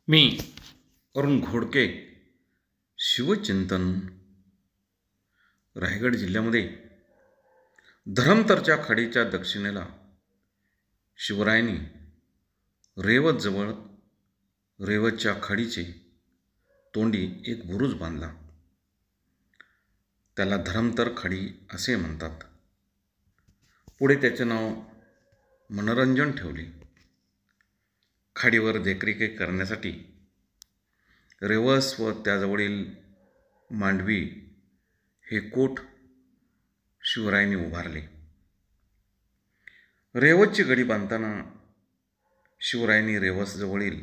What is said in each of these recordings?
मी अरुण घोडके. शिवचिंतन. रायगड जिल्ह्यामध्ये धरमतरच्या खाडीच्या दक्षिणेला शिवरायांनी रेवतजवळ रेवतच्या खाडीचे तोंडी एक बुरुज बांधला. त्याला धरमतर खाडी असे म्हणतात. पुढे त्याचे नाव मनोरंजन ठेवले. खाडीवर देखरेखी करण्यासाठी रेवस व त्याजवळील मांडवी हे कोट शिवरायांनी उभारले. रेवतची गडी बांधताना शिवरायांनी रेवसजवळील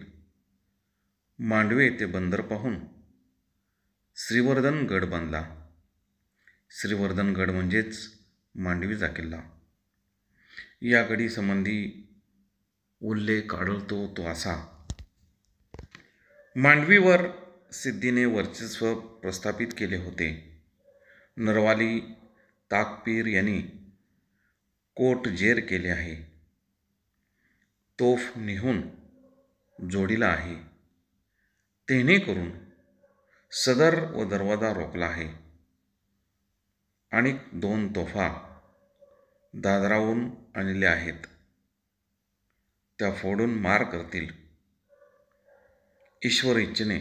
मांडवे येथे बंदर पाहून श्रीवर्धन गड बांधला. श्रीवर्धन गड म्हणजेच मांडवीचा किल्ला. या गडी संबंधी उल्लेख आढळतो तो असा: मांडवीवर सिद्धीने वर्चस्व प्रस्थापित केले होते. नरवाली ताकपीर यांनी कोट जेर केले आहे. तोफ निहून जोडीला आहे. तेने करून सदर व दरवाजा रोखला आहे. आणि 2 तोफा दादराहून आणल्या आहेत. त्या फोडून मार करतील. ईश्वर इच्छेने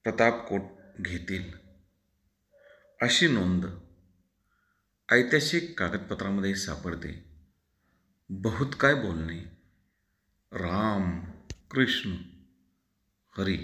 प्रतापकोट घेतील, अशी नोंद ऐतिहासिक कागदपत्रामध्ये सापडते. बहुत काय बोलणे. राम कृष्ण हरी.